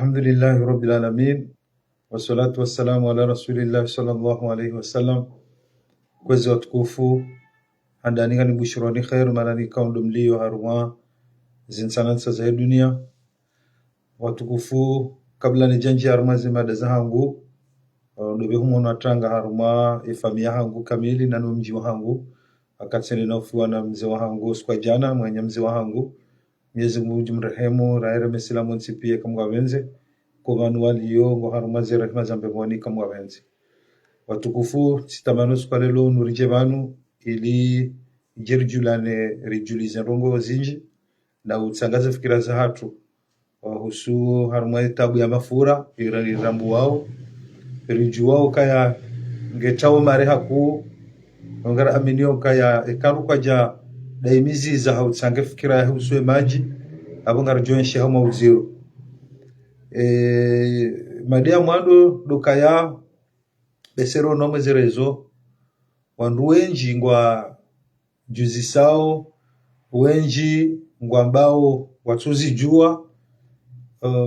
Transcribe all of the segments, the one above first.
Alhamdulillahi Rabbil Alamin, wassalatu wassalamu ala Rasulillah sallallahu alayhi wasallam. Kwezi watukufu handaniga ni bushurani khair marani kaundu mlio haruma zinsanansa za dunia. Watukufu kabla ni janji haruma zimada za hangu dobe humo natanga haruma ifamia hangu kamili na mji wa hangu akatseni na ufuwa na mzee wa hangu sikwa jana mwenye mzee wa hangu Mwenyezi Mungu mrehemu raire mesilamu nsipie kamwa wenze kwa vanu waliyo ngo haruma zira rehema zambe mwani kamwa wenze. Watukufu sitamano sikwalelo nurije vanu ili jirjulane rijulize rongo zinji na utsangaze fikira za hatu husu haruma tabu ya mafura irani rambu wao riju wao kaya ngetao mareha kuu ngara aminio kaya ekaru kwa ja daimizi za hautsange fikira ya husu maji abo ngarjoenshe hama uziro madea mwando dokaya besero nome zerezo wandu wenji ngwa juzi sao wenji ngwa ambao watuzi jua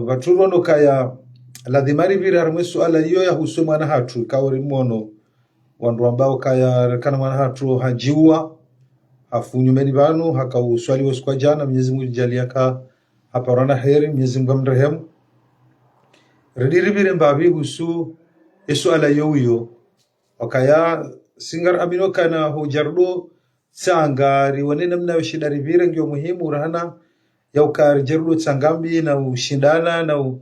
waturo no kaya ladhimari vile harumwe suala hiyo ya husu mwana hatu kawari mono wandu ambao kaya kana mwana hatu hajiua hafunyumeni vanu haka uswali wesu kwa jana Mwenyezi Mungu jalia ka haparana heri Mwenyezi Mungu mrehemu rediribire mbabi husu suala yoyo wakaya singar amino kana hojardo sangari wanena mna shidari vire ngio muhimu rahana ya ukari jardo sangambi na ushindana na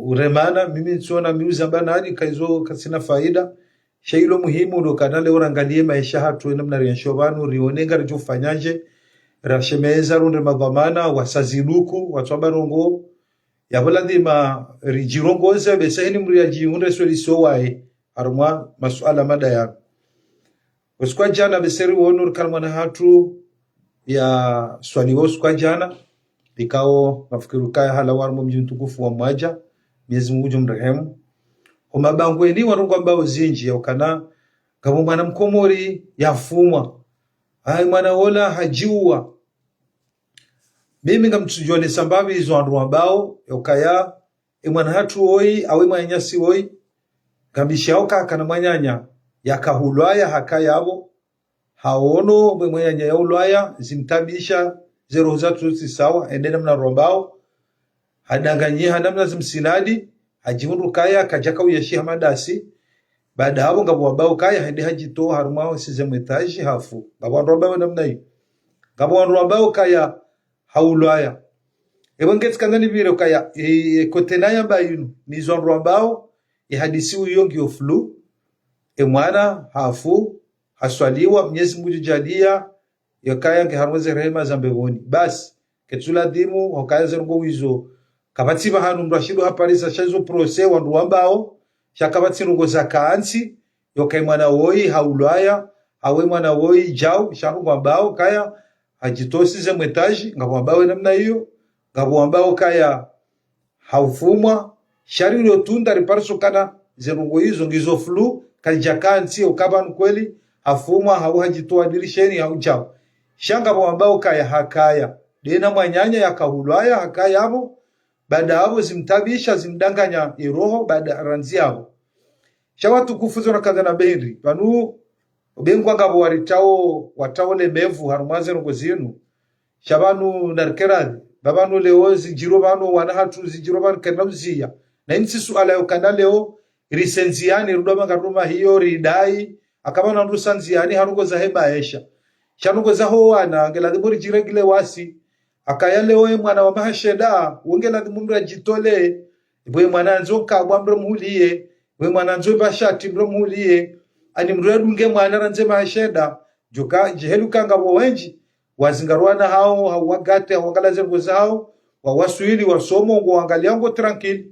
uremana mimi ntsona miuza bana hadi kaizo kasina faida shailo muhimu ndo kanale orangalie maisha hatu namna rienshovanu rionenga rijofanyaje rashemeza runde madhamana wasaziduku watwabarongo yaboladima rijirongoze besahini mriaji unre solution wae arumwa masuala mada ya uskwa jana beseri wonur kalmana hatu ya swali uskwa jana ikao nafikiru kaya hala warmo mjintukufu wa mwaja Mwenyezi Mungu mrehemu umabangweni warungo ambao zinji ya ukana kama mwana mkomori yafumwa hai mwana wola hajiua mimi ngamtujone sambabi hizo andu ambao yokaya mwana hatu oi awe mwanyasi oi ngambishaoka kana mwanyanya yakahulwaya hakayabo haono mwanyanya ya ulwaya zimtabisha zero zatu sawa endena mna rombao hadanganyia hanamna zimsinadi hajiundu kaya kajaka uyeshi hamadasi baada hapo ngabo ambao kaya hende hajito harumao sizemetaji hafu ngabo rombao namna hii ngabo rombao kaya haulwaya ebonget kanani vile kaya kotenaya bayinu nizo rombao hadisi uyongi oflu mwana hafu haswaliwa Mwenyezi Mungu jalia yakaya nge harumeze rehema zambevoni basi ketula dimu hokaya zerungo wizo kabati bahanu mrashidu haparisa shazo prose wandu ambao shakabati rungo zakansi yokai mwana woi haulwaya hawe mwana woi jao shanungo ambao kaya hajitosi ze mwetaji ngabo ambao namna hiyo ngabo ambao kaya haufumwa shari ndio tunda riparso kana zerungo hizo ngizo flu kanjakansi ukabanu kweli hafumwa hau hajitoa dirisheni hau jao shanga ambao kaya hakaya dena mwanyanya yakahulwaya hakaya hapo baada hapo zimtabisha zimdanganya iroho baada ranzi yao shawatu kufuzo na kadana bendi banu bengwa ngabo watao lemevu harumaze ngo zinu shabanu narkerad babanu leozi jiro banu wana hatu zijiro banu kanamzia na insi suala yokana leo risenziani rudoma ngaruma hiyo ridai akabana ndusanziani harugo za heba esha shanugo za ho wana ngeladiburi jiregile wasi akayale oe mwana wa mahasheda wongela mumra jitole bwe mwana nzoka bwamro muhuliye bwe mwana nzo bashati bro muhuliye ani mredu nge mwana ranze mahasheda joka jeheluka ngabo wenji wazingarwana hao hawagate wangalaze ngozao wawasuili wasomo ngo angalia ngo tranquille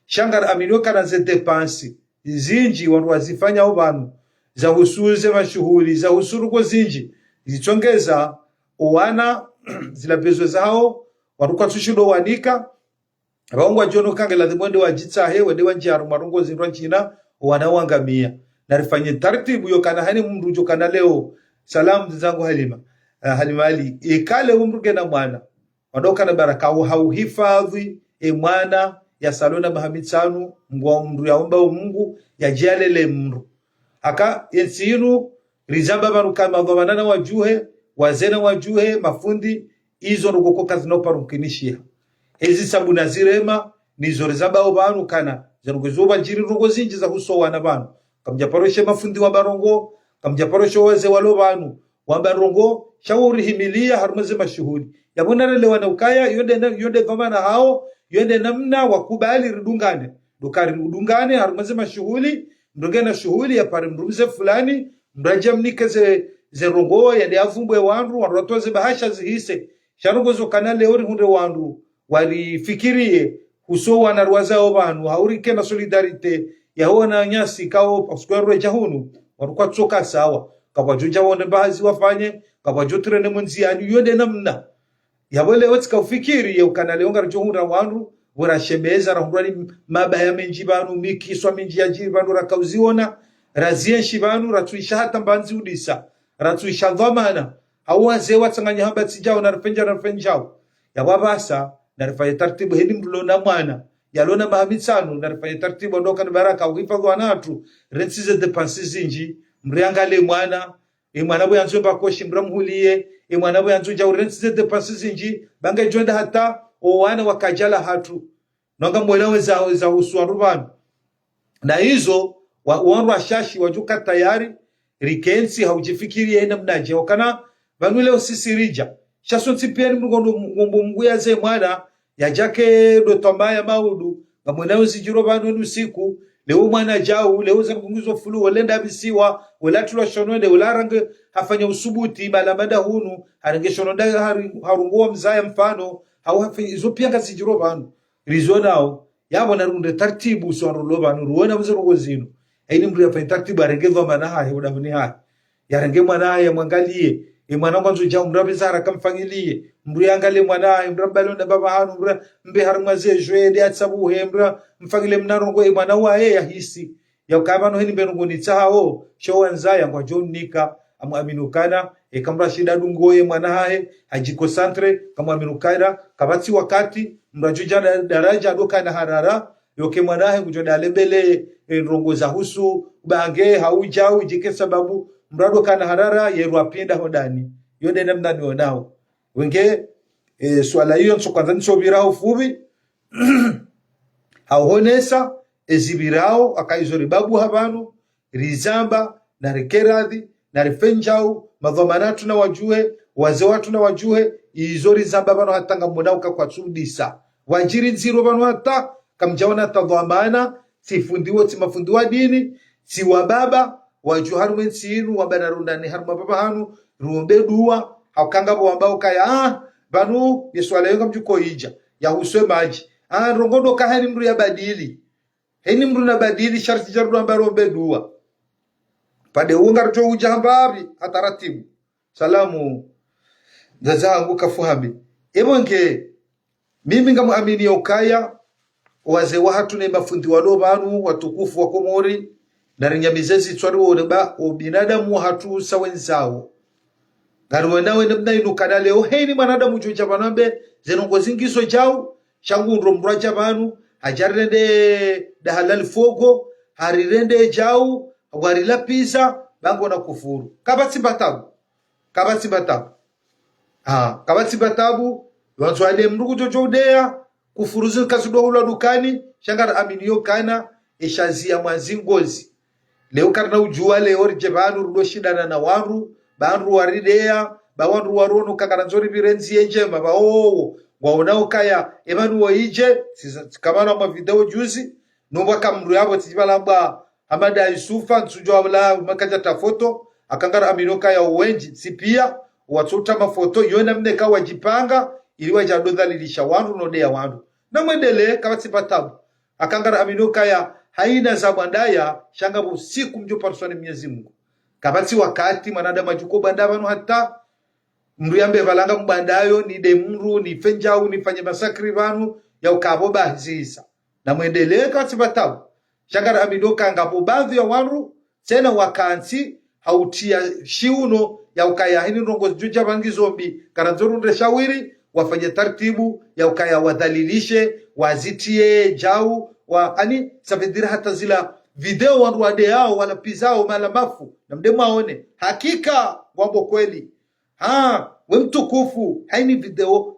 shangara aminyo kana ze depense zinji wandu wazifanya abantu za husuze mashuhuri za husuruko zinji zichongeza owana zila bezo zao waruka tushido wanika Raungwa jono kange la dhimwende wa jitsa hewe dewa njiaru marungo zinruwa nchina wanawangamia. Na rifanye tartibu yokana hani mrujo kana leo. Salamu zangu Halima. Halima Ali. Ikale umruge na mwana. Wadoka na baraka hauhifadhi mwana ya salona mahamitsanu mwa mru yaomba Mungu yajalele mru aka yensinu rizamba banu kama dhamana wajuhe wazena wajuhe mafundi izo rugoko kazino parumkinishia ezi sabuna zirema nizo rizamba banu kana zarugozoba jiri rugo zinji za huso wana banu kamjaparoshe mafundi wa barongo kamjaparoshe waze walo banu wa barongo shauri himilia harumaze mashuhudi yabona lele wana ukaya yonde dhamana hao yonde namna wakubali ridungane dukari ridungane harumaze mashuhuli ndongena shuhuli ya pare mrumize fulani mraja mnike ze rongo ya de avumbwe wandu wanrotoze bahasha zihise sharugozo kanale ori hunde wandu wali fikirie huso wanarwaza obanu haurike na solidarite yaona nyasi kao paskwero jahunu warukwa tsoka sawa kabajuja wonde bahazi wafanye kabajutre ne munziani yonde namna yabole wetska ufikiri ya ukanale onga johura wandu burashemeza rahurani mabaya menji banu mikiswa menji ya jiri banu rakauziona razienshi banu ratuisha hata mbanzi udisa ratuisha dhamana hawaze watsanganya hamba tijao na rafenjao yababasa na rifanye tartibu hedi mdulo na mwana yalona mahamitsanu na rifanye tartibu ndoka na baraka uhifadhi wanatu rensize depansi zinji mriangale mwana mwana bwe yanzo bakoshi mramhulie mwana bwe yanzo ja rensize depansi zinji banga jonda hata o wana wakajala hatu nonga mwelewe za uswa rubanu na hizo wanru ashashi wajuka tayari rikensi haujifikiri ena mnaje wakana vanule usisirija shasonsi piani mungu ya ze mwana ya jake do tombaya maudu ngamwelewe zijiro vanu usiku leo mwana jau leo za mkunguzo fulu walenda bisiwa wala tulo shonode wala range hafanya usubuti malamada hunu harange shononda harunguwa mzaya mfano hawafi izo pia ngazijiro vanu rizonao yabo na runde tartibu sonro vanu ruona mzero zinu aini mri ya tartibu arengezwa manaha udamuni ha yarenge mwana ya mwangalie mwana mwanzo ja mrabiza rakamfangilie mri angalie mwana mrabalo na baba hanu mbe harmaze jwede atsabu hembra mfangile mnarongo mwana wa yahisi ya kabano hini benungo ni tsao showanza kwa John Nika amuaminukana kamra shida dungoye mwana hae hajiko santre kama aminukana kabati wakati mrajuja daraja doka na harara yoke mwana hae kujoda lebele rongo za husu bange haujau jike sababu mrado kana harara yeru apinda hodani yode namna nionao wenge swala hiyo nso kwanza nsobirao fubi hauhonesa ezibirao akaizori babu habanu rizamba na rekeradhi na rifenjau madhamanatu na wajue waze watu na wajue izori zamba bano hatanga mwanauka kwa tsudisa wajiri nziro bano hata kamjawana tadhamana sifundiwo timafundiwa dini si wababa waju harumen sinu wabanarundani haruma baba hanu ruombe dua hakanga bo ambao kaya banu yeswala yonga mjuko ija ya huswe maji rongodo kahani mru ya badili heni mru na badili sharti jardu ambaro rombe dua pade unga rjo ujambabi ataratibu salamu zazangu kafuhami ebonke mimi ngamuamini okaya waze wahatu ne mafundi walo banu watukufu wa Komori na rinyamizezi tswari woneba obinadamu hatu sawenzao garwenda wenda inuka leo heni manadamu juja banambe zenongo zingiso jao shangu ndombraja banu hajarende da halal fogo harirende jao warila pisa bango na kufuru kabati batabu wanzwale mrugu jojodea kufuruzi kasudohula dukani shangara aminiyo kana ishazia mwanzingozi leo karna ujua leo rjebanu rudo shidana na wanru banru waridea bawanru warono kakaranzori birenzi enjema waonao kaya emanu waije kamana mwa video juzi nomba kamru yabo tibalamba amada Yusufa nsujwa wala makaja ta foto akangara aminiyo kaya uwenji sipia watuta mafoto yona mneka wajipanga iliwa jadodhalilisha wanru nodea wanru na mwendele kabati batabu akangara aminuka ya haina za bandaya shangabu siku mjo parswani Mwenyezi Mungu kabati wakati manadamu majuko bandabanu hata mruyambe valanga mbandayo ni demru ni fenjau ni fanye masakri vanu ya ukaboba hizisa na mwendele kabati batabu shangara aminuka ngapo baadhi ya wanru tena wakansi hautia shiuno ya ukaya hini rongo juja bangi zombi karanzoru ndre shawiri wafanye taratibu ya ukaya wadhalilishe wazitie jau ani savedira hata zila video wanruade yao wala pizao malamafu na mdemu aone hakika wambo kweli we mtukufu haini video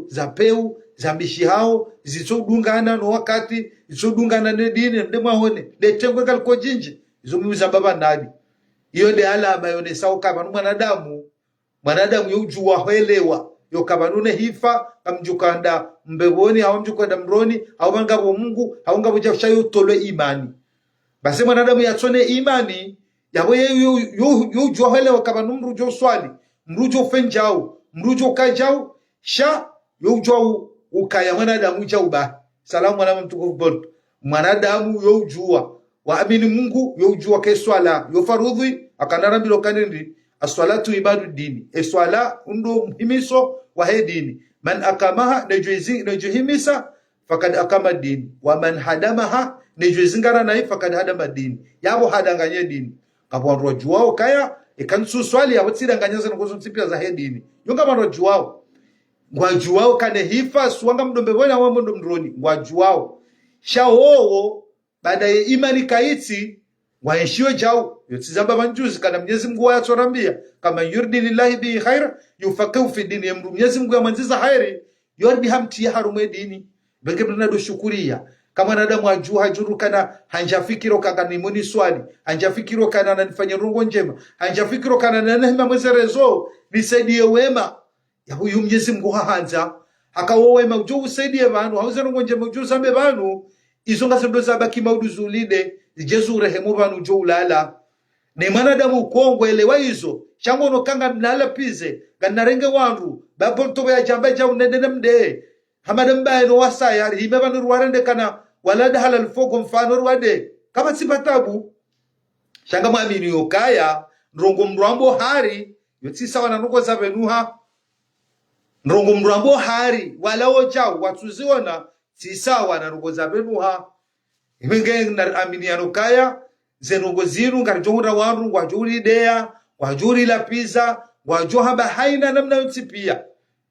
za peu za mishi hao zisodungana no wakati zisodungana ne dini mdemu aone letengwe kaliko jinji izomiuza baba nani iyo de alama yone sao kama mwanadamu yujua hoelewa yo kama nune hifa kamjukanda mbeboni au mjukanda mroni au ngabo Mungu au ngabo jashayo tolwe imani basi mwanadamu yatsone imani yawe yujua hoelewa kama numru jo swali mrujo fenjao mrujo kajao sha yujua ukaya mwanadamu jauba salamu mwanadamu mtukufu bolt mwanadamu yujua waamini Mungu yujua ke swala yo farudhi akanarambilo kanindi aswalatu ibadu dini eswala undo muhimiso wa he dini man akamaha nejuhimisa fakad akama dini wa man hadamaha nejuizingara nai fakad hadama dini yabo hadanganye dini kabwanro juwao kaya ikansu swali ya watsida nganyaza ngozo tsipia za he dini yonga manro juwao ngwajuwao kane hifa suwanga mdombe bona wa mndo mroni ngwajuwao shaowo baada ya imani kaiti waeshiwe jao yotizamba manjuzi kana Mwenyezi Mungu ayatorambia kama yurdi lillahi bi khaira yufaqihu fi dini ya Mwenyezi Mungu yamanziza khairi yordi hamti ya harume dini benge mnado shukuria kama nadamu ajua hajuru kana hanjafikiro kaka ni moni swali hanjafikiro kana nanifanya rungo njema hanjafikiro kana nanehema mwezerezo nisaidie wema ya huyu Mwenyezi Mungu hahanza akawo wema ujo usaidie banu hauze rungo njema ujo sambe banu izonga sendo zabaki mauduzulide Jesu rehemu banu jo ulala ne mwanadamu kongwe elewa hizo changono kanga mnala pize ganarenge wanru babonto ya jamba ja unende mde hamada mbaye no wasaya hime banu ruwarende kana walada halal fogo mfano ruwade kama sipatabu shanga mwamini yokaya ndrongo mrambo hari yotsi sawa na nuko za benuha ndrongo mrambo hari walao chao watuziona si sawa na nuko za benuha imenge na aminiano kaya zenongo zinu ngarjonga wanru ngwajuri idea ngwajuri la pizza ngwajohaba haina namna yotsipia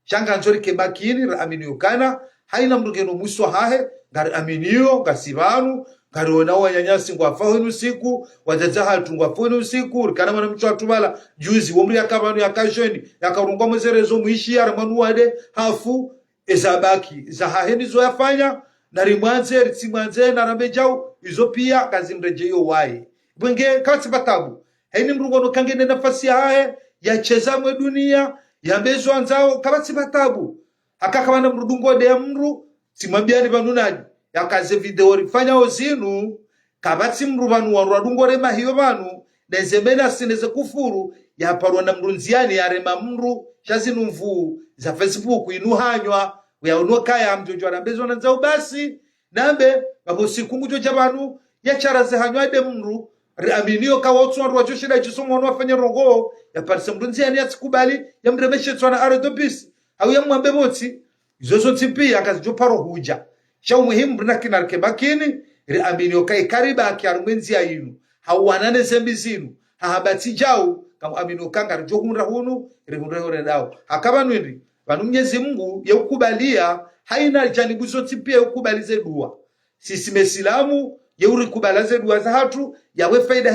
shanga nzori kebakini ra aminio kana haina mrugeno muswa hahe ngar aminio gasibanu ngariona wanyanyasi ngwafahunu siku wajazaha tungwafahunu siku kana mwana mchwa tubala juzi womri yakabanu yakasheni yakarungwa mwezerezo muishi ya ramanu wade hafu ezabaki za haheni zo yafanya narimwanze ritsimwanze narambe jau izo pia kazimreje yo wae bwenge katsi batabu haini mrungono kangene nafasi hae ya cheza mwe dunia ya bezo anzao kabatsi batabu akakabana mrudungo de mru simambiani banunani yakaze video rifanya ozinu kabatsi mrubanu wa radungo rema hiyo banu nezemena sineze kufuru ya parwa na mrunziani ya rema mru shazinu mvu za Facebook inuhanywa uyaonoka ya mjojo arambezo na nzao basi nambe babusikungu jo jabanu ya charaze hanywade mru aminio kawotso ndo wajoshida chisomo wana wafanya rongo ya parse mrunzi yani atsikubali ya mremeshe tswana arodobis au ya mwambe botsi izozo tipi akazijo paro huja sha umuhimu brina kinarke bakini aminio kai kariba akiarumwenzi ya inu hawanane zembi zinu hahabati jau kama aminio kanga rjohunra hunu rehunre dao hakaba nwindi vanu Mwenyezi Mungu ya ukubalia haina janibu zote pia ukubalize dua sisi mesilamu ya urikubalaze dua za hatu ya we faida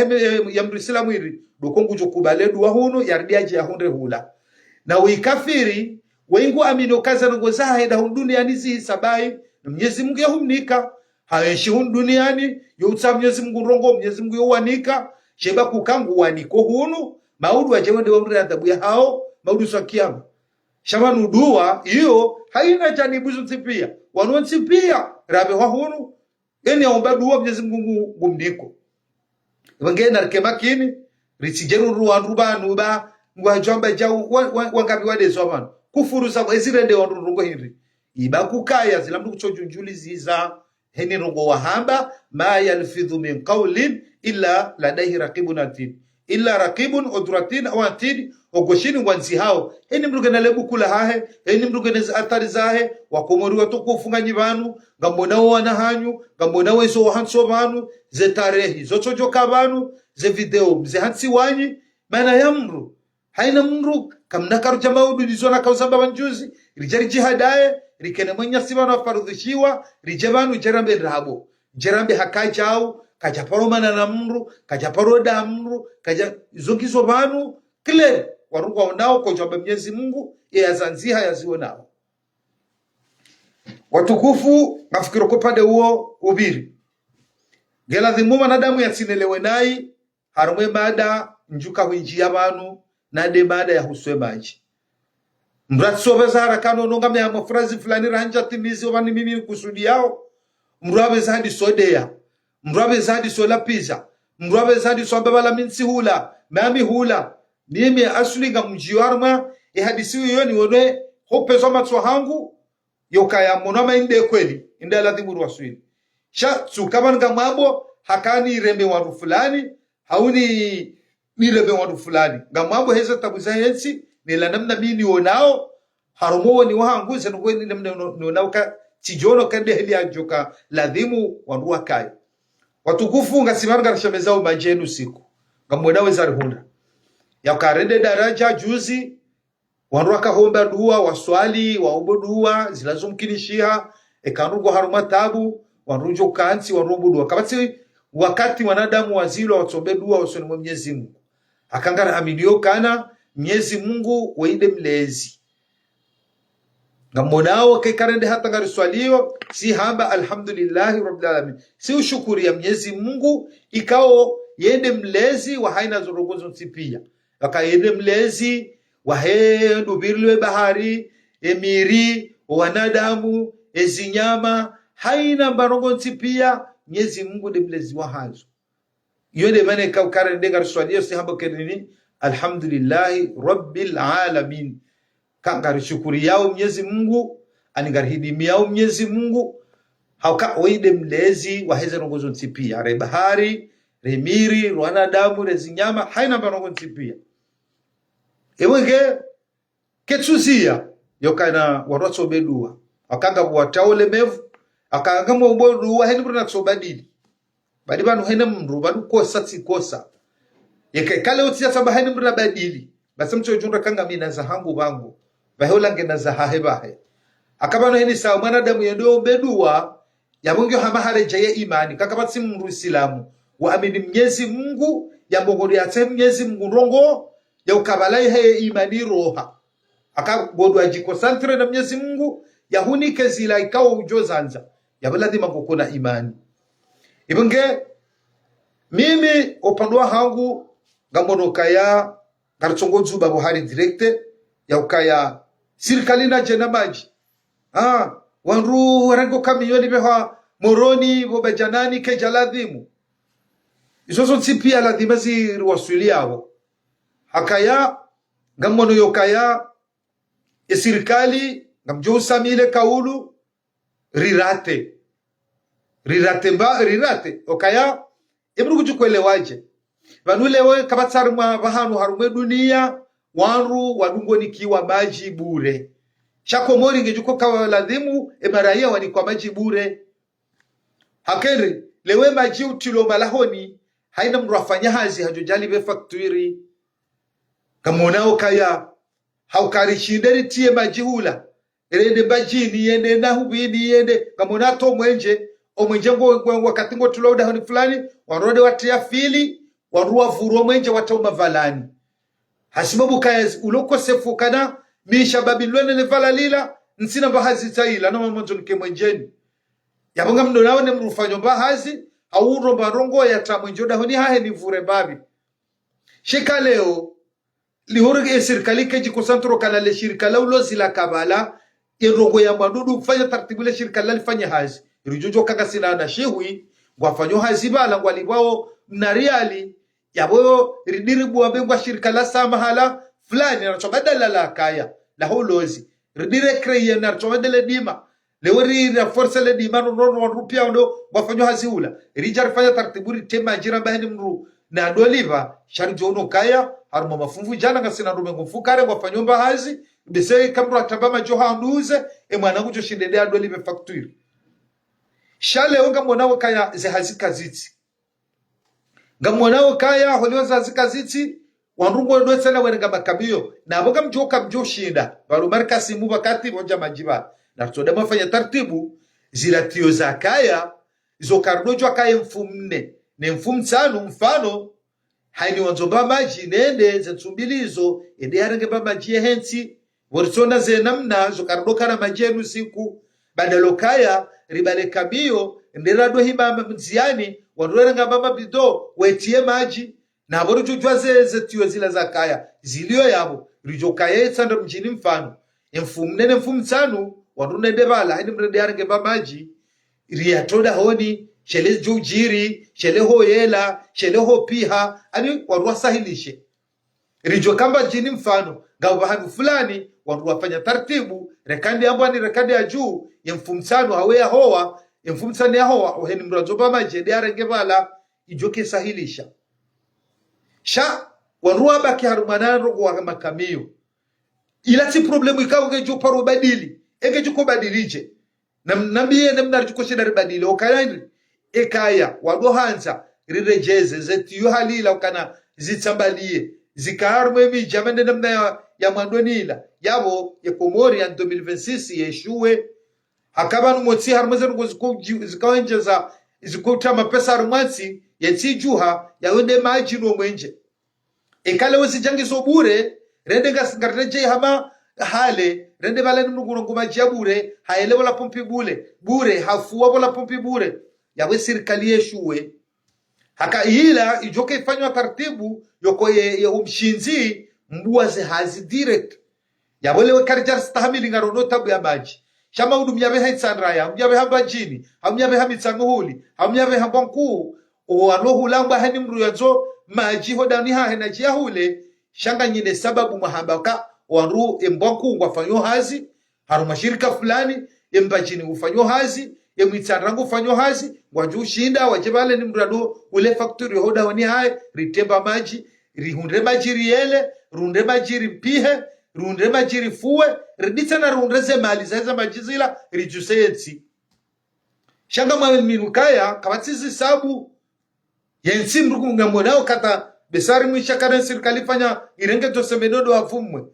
ya mrislamu iri dokongu jo kubale dua hunu ya ridiaje ya hunde hula na uikafiri wengu amino kaza ngo za haida hun duniani zi sabai na Mwenyezi Mungu ya humnika haeshi hun duniani yo utsa Mwenyezi Mungu rongo Mwenyezi Mungu yo wanika sheba kukangu waniko hunu maudu ajewende wa mri adhabu ya hao maudu sa kiyama shamanu dua iyo haina janibu zote wanonsi pia rabe wa hunu eni aomba dua Mwenyezi Mungu gumdiko wangena rkemakini richijeru ruwandu banu ba ngwajamba jau wangabi wadezo banu kufuru sabo ezirende wandu rungo hinri iba kukaya zilamdu kuchojunjuli ziza heni rungo wahamba ma yalfidhu min qawlin illa ladaihi raqibun atid illa raqibun udratin aw atid ogoshini wanzi hao heni mrugena lebu kula hahe heni mrugena atari zahe wakomori watokufunga nyibanu ngambona wana hanyu ngambona weso hanso banu ze tarehi zochojoka banu ze video mze hansi wanyi maana ya mru haina mru kamna karu jamaudu nizona kausamba banjuzi rijari jihadaye rikene mwenya siba na farudhishiwa rijabanu jerambe rabo jerambe hakajau kajaparomana na mru kajaparoda mru kaja zogizo banu kile warungwa nao kwa jamba Mwenyezi Mungu yazanziha yaziwe nao watukufu. Nafikiri kwa pande huo ubiri gela dhimuma na damu yasinelewe nai harumwe mada njuka winjia banu na de mada ya huswe maji mratsobeza harakano nongame ya mafrazi fulani ranja timizi wani mimi kusudi yao mrabe zadi sodea mrabe zadi sola pizza mrabe zadi sobabala minsi hula mami hula mimi asulinga mjiwarma hadisi yoni wone hopezo matso hangu yokaya monoma inde kweli inde ladhimuru waswili sha tsukabanga mabo hakani rembe watu fulani hauni ni rembe watu fulani ngamabo heza tabuza yensi nila namna mini onao harumo ni wahangu zenu ni namna nonao ka tijono kande heli ajoka ladhimu wanua kai watukufu ngasimanga rashamezao majenu siku ngamwedawe zarihunda yakarende daraja juzi wanua kahomba dua waswali waombo dua zilazomkinishia ekanugo haruma tabu wanujo kansi wanombo dua kabati wakati wanadamu wazilo watombe dua wasoni Mwenyezi Mungu akangara aminio kana Mwenyezi Mungu wainde mlezi ngamonao kekarende hata ngari swalio si hamba alhamdulillahi rabbil alamin si ushukuri ya Mwenyezi Mungu ikao yende mlezi wa haina zorogozo nsipia yende mlezi wa hendu birlwe bahari emiri wanadamu ezinyama haina barongo nsipia Mwenyezi Mungu de mlezi wa hazo yode mane kaukarende ngari swalio si hamba kenini alhamdulillahi rabbil alamin kangari shukuri yao Mwenyezi Mungu aningari hidimi yao Mwenyezi Mungu hauka oide mlezi waheze rongozo nsipia re bahari re miri wanadamu re zinyama haina barongo nsipia ewege ketuzia yokana warotso bedua akanga wataole mevu akanga mbodu wa henbru na tsobadili badi banu hena mru banu kosa tikosa yeke kale utia sabahani mbra badili basi mcho junga kanga mina za hangu bangu bahola ngena za hahebahe akabano heni sawa mwanadamu yendo bedua ya mungu hamahare jaye imani kakabati mru Islamu wa amini Mwenyezi Mungu ya mbogori ate Mwenyezi Mungu rongo ya ukabalai heye imani roha akabodu ajiko santre na Mwenyezi Mungu ya hunike zila ikawa ujozanza ya lazima kukuna imani ibunge mimi opandwa hangu ngamono kaya karchongozu babo hari directe ya ukaya serikali na jena maji wanru warango kamiyoni beha moroni bo bejanani ke jaladhimu isoso nsipia ladhima zi wasuliao hakaya ngamono yokaya serikali ngamjo samile kaulu rirate okaya ebru kujukwelewaje vanulewe kabatsarma bahanu harume dunia wanru wadungo nikiwa maji bure shakomori ngejuko kawaladhimu emaraia wani kwa maji bure hakeri lewe maji utilo malahoni haina mru afanya hazi hajojali be factory kamonao kaya haukari shinderi tie maji hula erende bajini yende na hubini yende kamona to mwenje omwenjengo wakati ngo tulauda hani fulani warode watia fili warua vuro mwenje watauma valani hasibabu kaya uloko sefu kana misha babilwene ne valalila nsina bahazi taila na mwanzo nke mwenjeni yabonga mdo nawe ne mrufanyo bahazi auro barongo ya tamwenjoda honi hahe ni vure babi shika leo lihorege serikali keji kusantro kana le shirika laulo zila kabala irongo ya madudu kufanya tartibule shirika lalifanya hazi rijojo kaka sina na shehui wafanyo hazi bala walibao mnariali yabo ridiribu ambengwa shirika la samahala fulani na chobadala la kaya la holozi ridire kreye na chobadala dima leweri na force le dima no rupia ndo wafanyo hazi ula rijar fanya tartiburi tema jira bahani mru na doliva sharijo no kaya haruma mafunvu jana ngasina rumengo mfukare wafanyo bahazi bese kamro atabama joha nduze mwana kujo shindede adolive factory shale onga mwanao kaya ze hazika ziti ngamwanao kaya holioza hazika ziti wanrungo ndo sana wenga makabio na boga mjo shinda baru markasi mu wakati moja majiba na tsoda mafanya taratibu zilatio za kaya zo kardojo kaya mfumne ne mfumtsano mfano haini wanzomba maji nende zetsumbilizo ende yarange ba maji hensi worsona ze namna zo kardoka na maji enu siku badalo kaya ribale kabio nderado himama mziani wanrwenga mama bido wetie maji na boru jujwa zetiyo zila za kaya zilio yabo rijo kaya etsanda mjini mfano mfumnene mfumtsano wanrunende bala haini mrende yarange ba maji riyatoda honi shele jujiri shele hoyela shele hopiha ani warwa sahilishe rijo kamba jini mfano ngabahanu fulani warwafanya taratibu rekandi ambo ni rekandi ya juu ya mfumsano hawe ya hoa ya mfumsano ya hoa oheni mrazoba majede arenge bala ijoke sahilisha sha warwa baki harumanano kwa makamio ila si problemu ikawa ngejo paro badili engejo ko badilije nambiye namnarjuko shida badili okayani ekaya wadohanza rirejeze zetiyo halila ukana zitsambalie zikaharwe mijamende namna ya mandonila yabo ya Komori ya 2026 yeshuwe hakaba numotsi harmaze ngo zikawenjeza zikuta mapesa harmansi yetijuha yawende maji no mwenje ekale wosijangiso bure rende ngarreje hama hale rende bale mnuguro ngumaji ya bure haele wala pompi bure hafuwa wala pompi bure yawe serikali yeshuwe haka ila ijoke ifanywa taratibu yoko ye umshinzi mbuwa ze hazi direct yabole we karjar stahamili ngarono tabu ya maji shama udumya beha itsanraya umyabe hamba jini umyabe hamitsanguhuli umyabe hamba nkuu oanohu lamba hani mru yazo maji hodani ha hena jihule shanga nyine sababu mahamba ka wanru embonku ngwafanyo hazi harumashirika fulani embajini ufanyo hazi yemitsanrangu ufanyo hazi waju shinda wajebale ni mrado ule factory hoda wani hai ritemba maji rihunde maji riele runde maji ripihe runde maji rifuwe riditsa na rundeze mali za maji zila rijusensi shanga mwa minukaya kabatsizi sabu yensi mrugu ngamonao kata besari mwishakana serikali fanya irenge to semenodo afumwe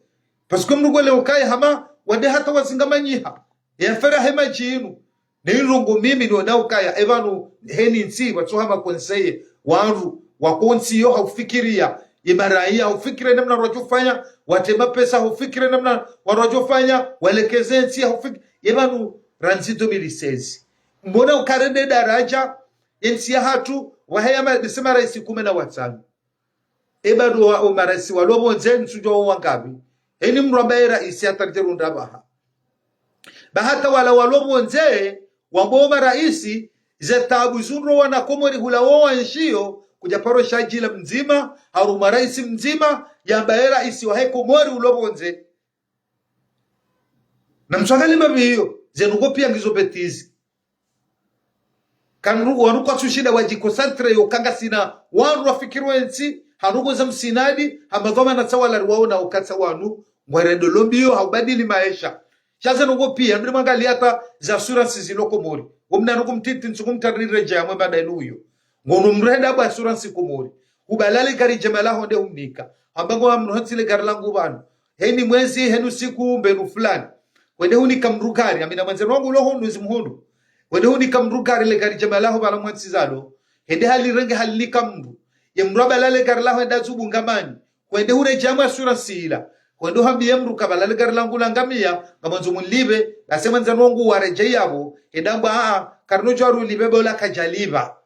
pasko mrugu le ukaya hama wade hata wazingamanyiha ya fera hema jinu nirungu mimi ndo na ukaya evanu heni nsi watuhama konseye wanru wakonsi yo haufikiria imaraia haufikire namna wanachofanya watema pesa haufikire namna wanachofanya walekeze nsi haufikire evanu ranzito milisezi mbona ukarende daraja nsi hatu wahayama disema raisi 15 ebadu wa umarasi walobonze nsujo wangabi eni mromba raisi atarjerunda bahata wala walobonze wamboma raisi zetabu zunro wana Komori hula wawa nshio kujaparo shajila mzima haruma raisi mzima yambaye raisi wa Komori ulobonze na mswangali mabi hiyo zenugo pia ngizobetizi kanrugu wanuko tushida wajikosantre yokanga sina wanu wafikiru ensi hanugo za msinadi hamadhoma na tawala ruwao na ukatsa wanu mwerendo lombio haubadili maisha shaza nugo pia ndi mangali hata za assurance zilo Komori womna nuko mtiti nsugumtarire jamwe bada inuyo ngono mrenda ba assurance Komori ubalale gari jamala honde umnika ambango amrohatsile garlangu banu heni mwezi henu siku mbenu fulani wende huni kamrugari amina manzero wangu lo hondu zimhundu wende huni kamrugari le gari jamala ho bala mwatsizalo hende hali renge hali kamru yemroba lale garla henda zubungamani wende hure jamwe assurance ila wendo hambi yemru kabalale garlangu langamia ngamanzo munlibe nasema nzano wangu wareje yabo edamba karno jaru libe bola kajaliba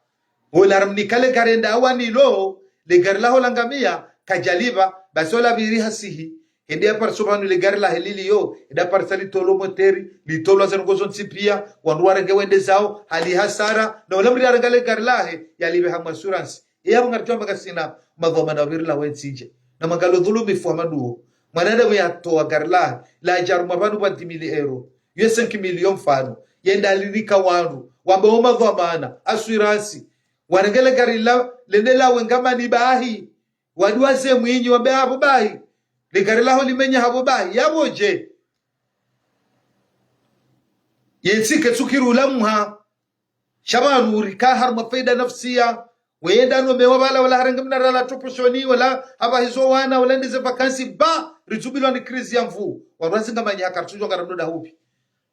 wala ramnikale garenda awani lo le garla ho langamia kajaliba basola biri hasihi ende apar subhanu le garla helili yo eda parsali tolo moteri li tolo zango zontipia wanduare gewende zao hali hasara na wala mri arangale garla he yalibe hama assurance yabo ngarjomba kasina magoma na virla wensije na magalo dhulumi fu amadu manada we atoa garla la jaru mabanu ba 10,000 euro yo 5 million fano yenda alirika wandu waboma dhamana assurance warengele garila lendela wengama ni bahi wadwaze mwinyi wabe hapo bahi le garila ho limenya hapo bahi yaboje yensike tukirula muha shabanu rika har mafaida nafsiya wenda no mewa wala haranga mna rala toposhoni wala haba hizo wana wala ndize vakansi ba rizubilwa ni krizi ya mvu warazinga manya kartujo ngaramdo da hupi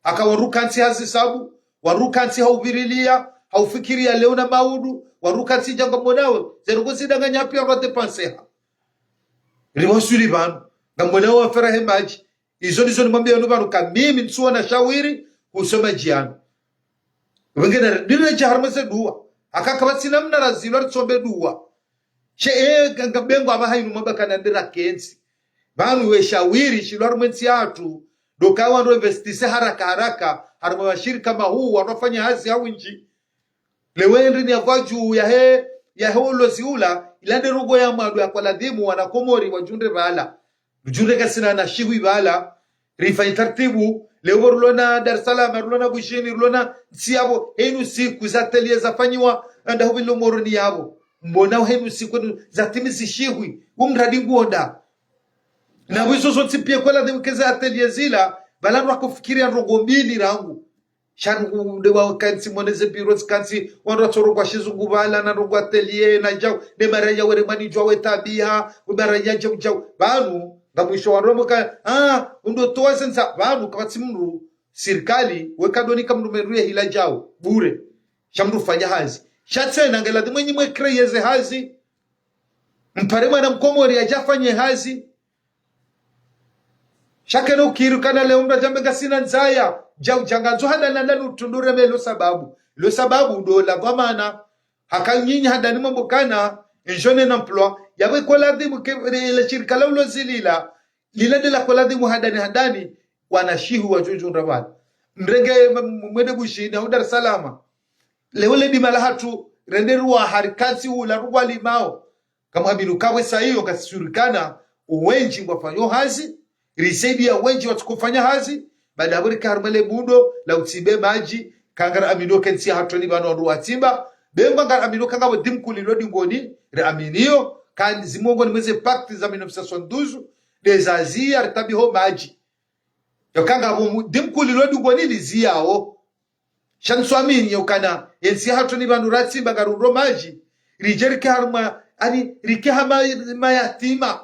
akawarukansi hazi sabu warukansi hauvirilia haufikiria leo na maudu warukansi janga monawe zerugosi danganya pia rote panseha riwasuli banu ngamonawe afera hemaji izo ndizo nimwambia nubanu kamimi nsuwa na shawiri kusoma jiano wengine ndine jaharmase duwa akakabatsi namna razilo ritsombe duwa she gangabengo abahainu mabakana ndira kensi banu we shawiri shilwar mwensi atu dokawa ndo investise haraka harma washirika kama huu wanafanya hazi au nji lewendri ni avaju ya holo ziula ilande rugo ya madu ya kwa ladhimu wanakomori wajunde bala mjunde kasina na shiwi bala rifai tartibu leo rulona Dar es Salaam rulona Bushini rulona siabo henu siku za telie zafanyiwa anda hubilo moroni yabo mbona henu siku za timisi shiwi umradi nguonda na wizo zote pia kwa ladhimu keza atelier zila bala ndo kufikiria rogo mbili rangu shangu dewa kansi moneze bureaus kansi wando toro kwa shizungu bala na rogo atelier na jao ne maraya were mani jwa wetabia umaraya jao banu ngamwisho waromo ka undo toa sensa banu kabatsi mru serikali wekadoni kamnumeruye hila jao bure shamru fanya hazi shatsena ngela dimwenyi mwe kreyeze hazi mpare mwana mkomori ajafanye hazi shakeno ukirukana leo mda jambe gasina nzaya jau janganzo hada nanda utundure melo sababu do la gwamana hakanyinyi hada ni mbokana jeune en emploi yawe koladi le shirika laulo zilila lilade la koladi hadani wanashihu wajuju ndabana mrenge mwede Bushini au Dar es Salaam leo le dimala hatu renderwa harikati ula rugwa limao kama birukawe sahiyo kasurikana uwenji mwafanyo hazi risaidi ya wenji watukufanya hazi baada ya karmele bundo la utibe maji kangara amino kensi hatoni bano ndo watimba bemba ngara amino kanga dimkuli lodi ngoni re aminio kan zimongo ni mweze pacte za 1972 des azia retabiho maji yokanga dimkuli lodi ngoni liziao shanswamini yokana yensi hatoni bano ratimba ngarundo maji rijerike harma ani rikehama mayatima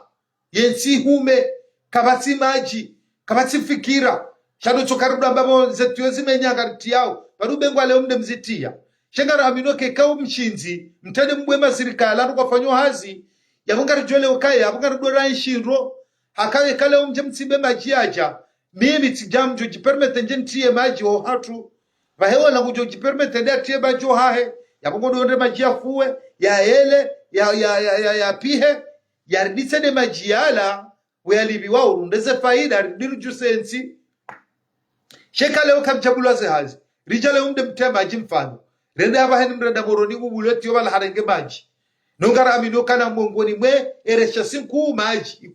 yensi hume kabati maji kabati fikira shado chokaruda mbabo zetuwezi menyangati yao barubengwa leo mde mzitia shengara aminoke kao mshinzi mtende mbwema serikali ndo kwafanywa hazi yabungari jole ukaya yabungari dora nshiro hakawe kale umje mtsibe maji aja mimi tijamjo jipermete njentie maji o hatu vahewa na kujo jipermete ndia tie maji o hahe yabungo donde maji afuwe ya ele ya pihe ya rditse de maji ala weyalibi wao rundeze faida diru jusensi shekale ukamchabulwa ze hazi rijale umde mtema jimfano rende aba hen mrenda moroni ubuleti wala harenge maji nongara amino kana mongoni mwe eresha sinku maji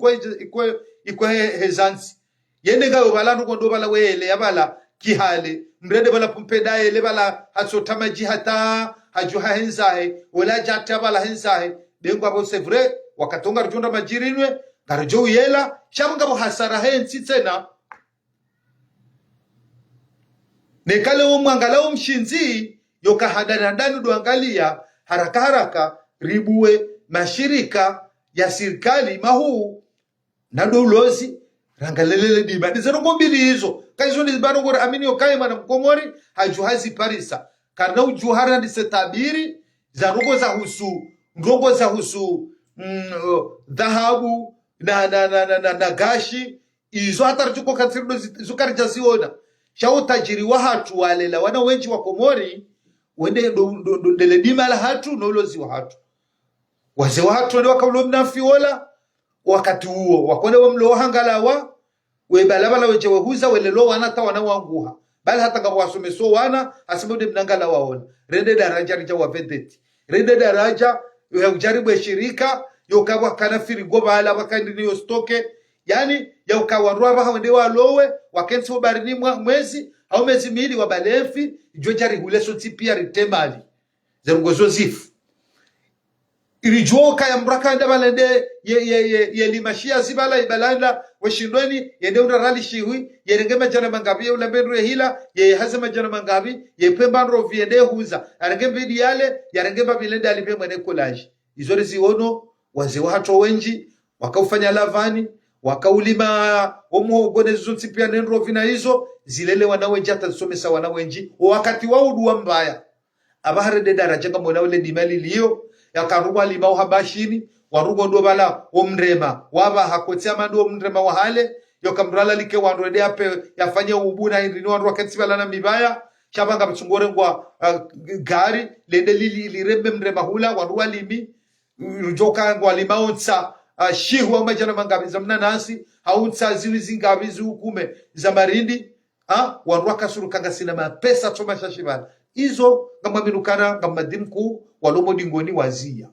iko hezansi yende gayo bala nuko bala wele yabala kihale mrende bala pumpeda ele bala hasota maji hata hajuha henzahe wala jata bala henzahe dengo abo c'est vrai wakatonga rujunda majirinwe karjo yela shamanga bo hasara hensi tena nekale umwangala umshinzi yoka hadana ndani duangalia haraka ribuwe mashirika ya serikali mahu na dolozi rangalelele dibadi zero mbili hizo kaizo ni bano ngora amini yokaye mwana mkomori hajuhazi parisa karna ujuhara ndi setabiri za rogo za husu dhahabu na gashi izo hatarachuko katsirudo zukari ziona shao tajiri wa hatu walela wana wenji wa Komori wende ndele dima la hatu na ulozi wa hatu waze wa hatu wende wakaulo mnafiola wakati huo wakone wa mlo hangalawa webalabala weje wehuza welelo wana ta wana wanguha bali hata kama wasomeso wana asimude mnangala waona rende daraja rija wa vedeti rende daraja ya ujaribu shirika yokawa kana firigo bala wakandi yo stoke yani ya ukawarwa ba wende walowe wakensi ubarini mwezi au mezi mili wa balefi jojari huleso tipia ritemali zerungozo zifu irijoka ya mrakanda balende ye limashia zibala ibalanda washindweni yende unda rali shiwi yerenge majana mangabi ula mbendro hila ye hazema majana mangabi ye pembandro viende huza arenge bidi yale yarenge babilende alipe mwene collage izore ziono waze wato wenji wakaufanya lavani wakaulima omo gonezo tsipia nendro vina hizo zilele wanawenji atasomesa wanawenji wakati wao duwa mbaya abahare de daraja kama wale dimali liyo yakaruba limao habashini warugo ndo bala omrema waba hakotia mando omrema wahale yokamrala like wandrede ape yafanya ubuna indini wandu waketsibala na mibaya shabanga mtsungore ngwa gari lende lirembe mrema hula waruwa limi rujoka ngwa limao tsa shihu wa majana mangabi zamna nasi hautsa ziwi zingabi zukume za marindi wandu wakasuru kanga sinema pesa choma shashibala izo ngama minukana ngama dimku walomo dingoni wazia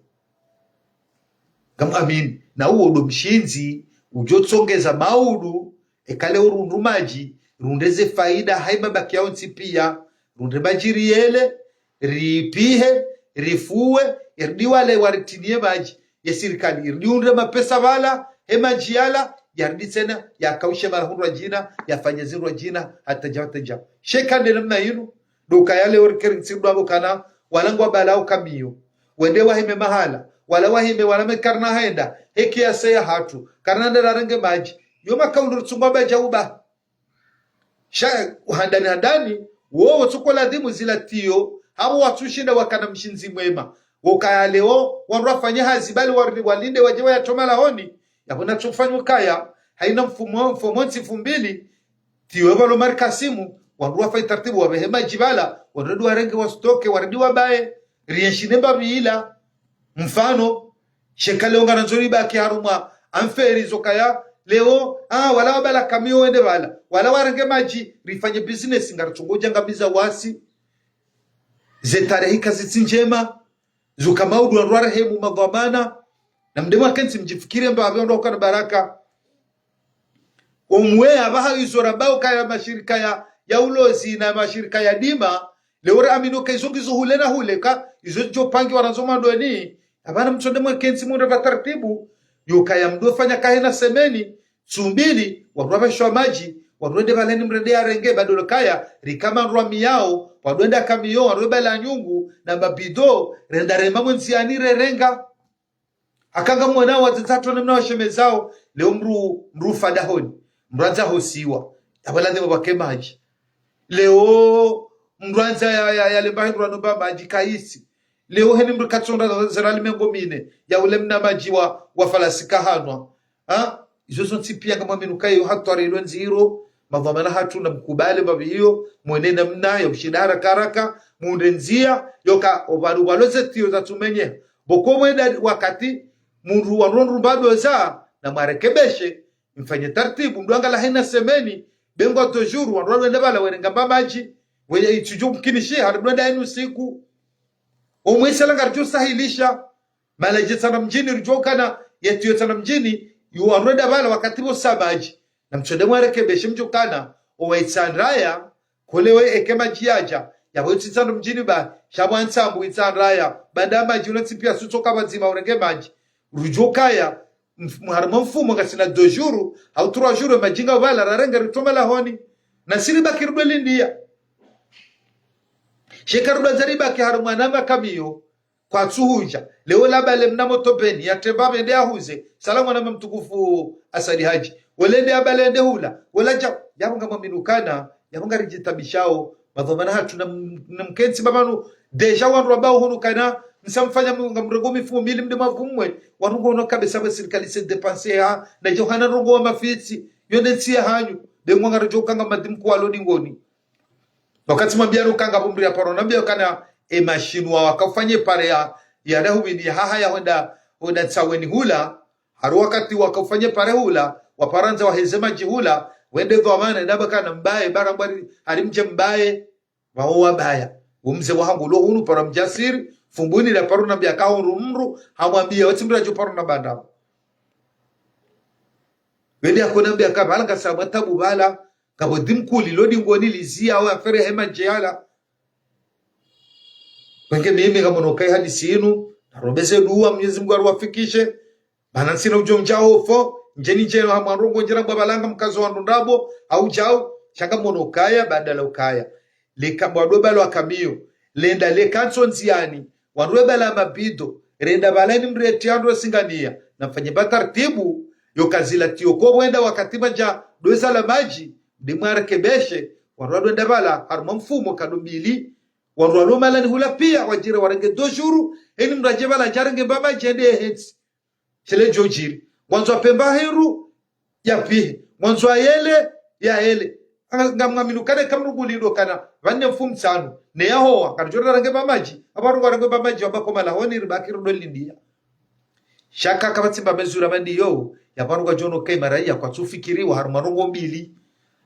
ngam amin na uwo do mshinzi ujotsongeza maudu ekale urundumaji rundeze faida haibabaki yao pia runde majiriele ripihe rifue irdiwale waritinie maji ya sirikali irdiunde mapesa wala hemajiala yardi tena yakaushe marahunwa jina yafanya zirwa jina hataja shekande namna hinu duka yale orikeri tsibu kana walangwa balao kamiyo wende wahime mahala wala wahime wala mekarna haenda heki ya seya hatu karna ndararenge maji yoma kaundur tsungwa baja uba sha handani wo tsukola dimu zilatiyo habo watushinda wakana mshinzi mwema wokaya leo wanrafanya hazi bali walinde wajewa ya tomala honi yabona tsufanywa kaya haina mfumo ntsifumbili tiyo balo markasimu wanduwa fai tartibu wabehema jibala wanredu warenge wastoke waredi wabaye rienshinemba biila mfano shekale ongana nzori baki haruma amferi zokaya leo wala wabala kamio wende bala wala warenge maji rifanye business ngarchungoja ngabiza wasi zetarehika zitsinjema zukamaudu wanduwa hemu magwamana na mdema kensi mjifikire mba wabeondo ukana baraka umwe abaha izorabao kaya mashirika ya ulozi na mashirika ya dima leora aminoka izongizo hulena huleka izo pangi wanazoma ndoni abana mchonde mwekensi munde bataratibu yokaya mdo fanya kahena semeni tsumbili warwabashwa maji warwende baleni mrende ya renge badolo kaya rikama rwami yao wadwenda kamiyo warweba la nyungu na mabido renda rema mwenzianire renga akanga mwana watatu na mnawashemezao leo mru fadahoni mranza hosiwa abalande babake maji leo mranza ya lembahi rwanoba maji kaisi leo heni mrikatsonda zerali mengomine ya ule mna maji wa falasika hanwa izo zonti pia kama minukayo hatwari lwenziro madhamana hatu na mkubale babi hiyo mwenena mna ya ushidara karaka mundenzia yoka obaru baloze tiyo za tumenye boko mwenda wakati mundu wanrondu mbado za na marekebeshe mfanye tartibu mduanga la hena semeni bengo tojuru wanrondu wende bala wenengamba maji weye itujo mkinishi haribwenda inu siku omwese langarjo sahilisha malaje sana mjini rujokana yetu sana mjini yuwanrenda bala wakati bo sabaji na mchode mwarekebeshe mjokana owaitsandraya kolewe ekema jiaja yabo tsitsano mjini ba shabwansambu itsandraya banda maji unatsipia sutoka bazima urenge maji rujokaya mharimo mfumo ngasina 2 jours au 3 jours majinga bala rarenga ritoma la honi na siri bakirdo lindia shekaruda zariba ki haruma namba kamiyo kwa tsuhuja leo labale mnamo topeni yatemba bende ahuze salamu na mtukufu asadi haji welende abalende hula walaja yabunga maminukana yabunga rijitabishao madhomana hatu na mkensi babanu deja wanru ambao hunukana msamfanya mrengo mifumo mili mdema vumwe wanungo no kabisa ba serikali se dépenser na johana rongo wa mafiti yonde nsia hanyu de mwanga rojokanga madimku walodi ngoni wakati mabiano kanga bumbri ya paro nambia kana machine wa wakafanye pare ya dahubini haha ya honda tsaweni hula haru wakati wakafanye pare hula waparanza wahezema jihula wende dhamana ndaba kana mbaye barabari harimje mbaye waowa baya umze wahangu lo hunu para mjasiri fumbuni la paru nambia kahuru mru hamwambia watimbira jo paru na banda wende akonambia kabala kasaba tabu bala kabo dimkuli lodi ngoni lizia au afere hema jiala wenge mimi kama nokai hadisi inu narobeze dua Mwenyezi Mungu awafikishe bana sina ujonja hofo njeni njeno hamwarongo njira babalanga mkazo wa ndabo au jao changa mono kaya badala ukaya leka bado lo akamio lenda le kansonziani wanwe bala mabido renda balani mretiando singania nafanye bataratibu yokazila tioko wenda wakatiba ja doza la maji dimwarekebeshe wanwa ndo bala haruma mfumo kadumbili wanwa mala ni hula pia wajira warenge dojuru eni mrajeba la jarenge baba jende hets chele jojiri mwanzo pemba heru ya pihe mwanzo ayele ya ele ngamngaminukane kamrugulido kana vanne mfumu tsano ne yahowa kanjora range bamaji abaru range bamaji abako honi ribakiru dolindia shaka kabatsimba mezura bandiyo yabaru kwa jono kai maraia kwa tufikiriwa harumarongo mbili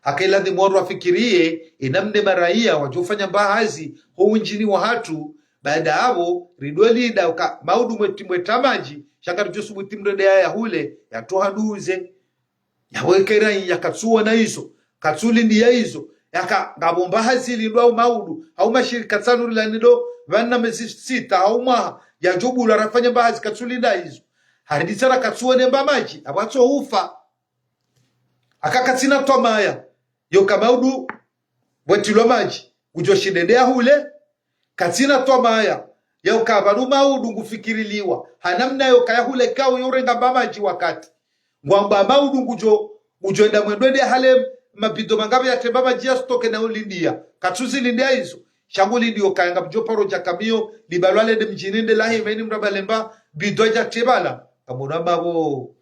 akaila ndi moro afikirie inamne maraia wajofanya mbahazi ho unjini wa hatu baada abo ridolida uka maudu mwetamaji shaka tujosu mwitimrede ya hule ya tohaduze ya wekera ya katsuwa na hizo katsuli ndi ya hizo yaka ngabomba hazili ndo au maudu au mashirika tsanu lanido vanna mezi sita au mwa ya jobu la rafanya mbahazi katsuli nda hizo haridi tsara katsuwa nemba maji abatso ufa akakatsina tomaya yo kamaudu bwetilo maji ujoshidendea hule katsina tomaya ya ukabaru maudu ngufikiriliwa hanamna yo kaya hule kao yorenga bamaji wakati ngwamba maudu ujoenda mwendwende hale mabido mangabe ya tembaba jia stoke na ulindia katsuzi lindia hizo shanguli ndio kayanga mjoparo jakamio libalwale de mjininde lahi meni mrabalemba bido ja tebala kamona babo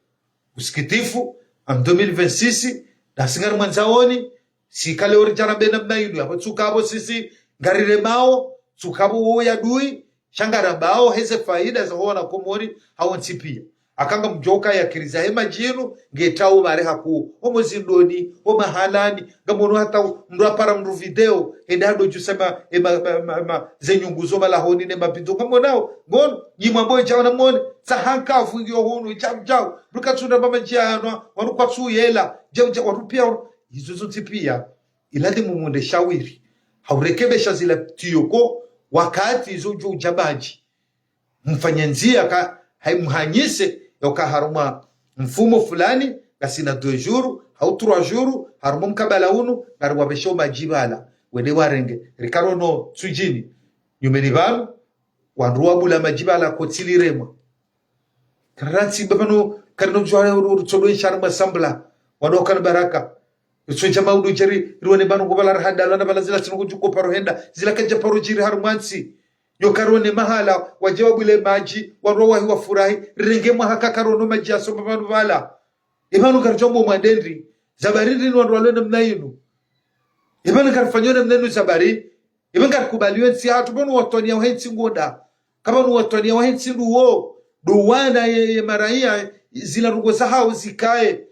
usikitifu am 2026 na singar mwanzaoni sikale orijana bena mnayidu hapo tsukabo sisi garire mao tsukabo ya dui shangara bao heze faida za hoona komori hawonsipia akanga mjoka ya kiriza hema jinu ngetau mare haku omo zindoni omo halani ngamono hata mrapara mru video endado jusema zenyunguzo mala honi ne mabido ngamonao ngon yimambo chawana mone sahanka fungio hunu jamjao rukatunda mama jiano wanukwatsu yela jamja warupia hizo zote pia ilade mumunde shawiri haurekebesha zila tiyoko wakati hizo jo jabaji mfanyenzia ka haimhanyise yoka haruma mfumo fulani kasina 2 jours au 3 jours haruma mkabala unu narwa besho majibala wende warenge rikarono tsujini nyumeni banu wanruwa bula majibala kotiliremwa karansi babano karno jwale urutsodo insharma sambla wadoka baraka tsoja maudu jeri ruwane banu gobala rahada na bala zila tsunugo juko paro henda zila kanja paro jiri harumansi yokarone mahala wajawabu ile maji warowa hiwa furahi renge mahaka karono maji asomba banu bala ibanu karjombo mandendri zabarindi nwanrwalo na mnainu ibanu karfanyona mnenu zabari ibanu karkubaliwe si hatu banu watonia wahensi ngoda kama nu watonia wahensi nduwo duwana ye maraia zila rugo sahau zikae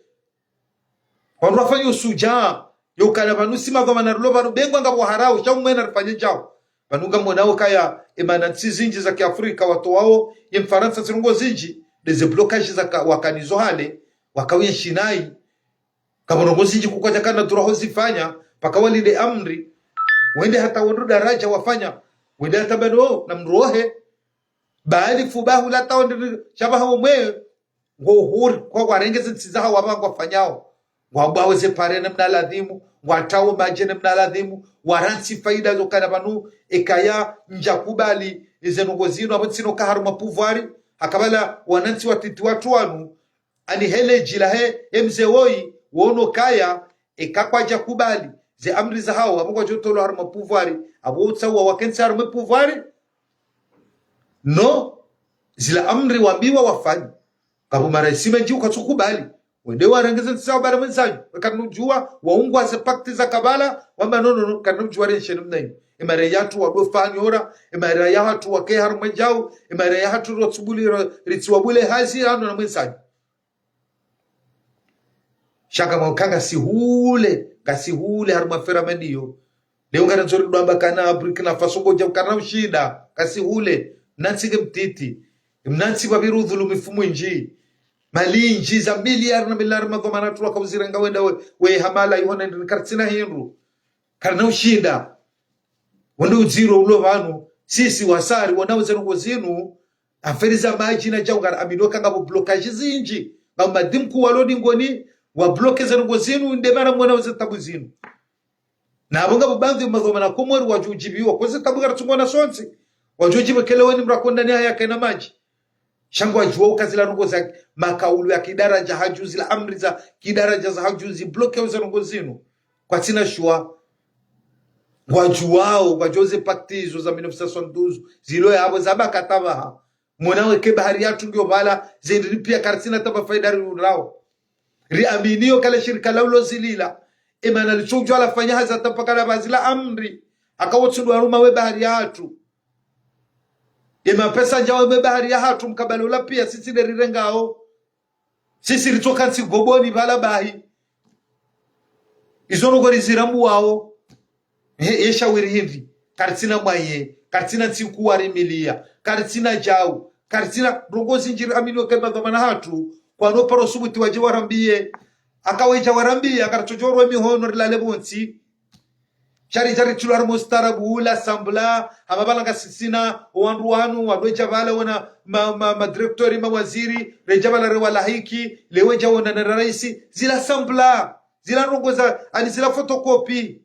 wandu wafanya usuja yokana banu sima kwa manarulo banu bengwa ngabo harau shamu mwena rifanye jao banuga mwanao kaya emanansi zinji za kiafrika watu wao ye mfaransa zirungo zinji deze blokaji za wakanizo hale wakawe shinai kama nongo zinji kukaja kana duraho zifanya paka walide amri wende hata wandu daraja wafanya wende hata bano na mrohe baali fubahu la taondi shabaha umwe ngohuri kwa warengeze nsizaha wabangu wafanyao wabaweze parene mnaladhimu watao majene mnaladhimu waransi faida zokana banu ekaya njakubali izenongo zino abotsino kaharu mapuvari akabala wanansi watiti watu wanu ani hele jilahe emzewoi wono kaya ekakwaja kubali ze amri za hao aboko jotolo haru mapuvari abotsa wa wakensa haru mapuvari no zila amri wambiwa wafanye kabu maraisime nji ukatukubali wende warengeze nsawa bara mwensanyu wakanujua waungwa ze pakti za kabala wamba nono kanujua renshenu mnaini imare yatu wadofanyo ora imare yatu wake haru mwenjau imare yatu rotsubuli ritsuwabule hazi hano na mwensanyu shaka mwakanga kasihule haru mafera mendiyo leo ngana nzori duamba kana Burkina Faso ngoja ukana ushida kasihule mnansige mtiti mnansi wabiru dhulu mifumu inji malinji za miliar na miliar madhomana tuwa kauziranga wenda we hamala yuhona kartsina hinru karna ushida wende uziro ulo vanu sisi wasari wanaweze nungo zinu aferi za maji na jaungara aminoka ngabo blockage zinji ngamba dimku walodi ngoni wa blockage ngo zinu ndebara mwana wa tabu zinu na abonga bubandhi mazoma na komori wajujibiwa kwa tabu garatungwa na sonsi wajujibe keleweni mrakonda ni haya kana maji shangwa juo kazila rungo za makaulu ya kidaraja hajuzi la amri za kidaraja za hajuzi bloke za rungo zinu kwa tina shua wajuwao wajoze paktizo za 1972 zilo ya abo zaba kataba mwana ke bahari yatu ngio bala zindri pia karsina taba faida rao riaminio kala shirika laulo zilila imana lichujwa ala fanya haza tapakala bazila amri akawotsundu aruma we bahari yatu ima pesa njawe me bahari ya hatu mkabalula pia sisi nerirengao sisi ritoka nsi goboni bala bahi izono gori zirambu wao yesha wiri hivi kartina mwaye kartina nsi kuwari milia kartina jau kartina rongozi njiri amino kema dhamana hatu kwa no paro subuti waje warambie akaweja warambie akarachojorwa mihono rilale bonsi chari chular mustarabu la sambla amabalanga sisina wanruanu wadweja bala wana ma directori mawaziri rejabala rewala hiki leweja wana na raisi zila sambla zila rongoza ani zila fotokopi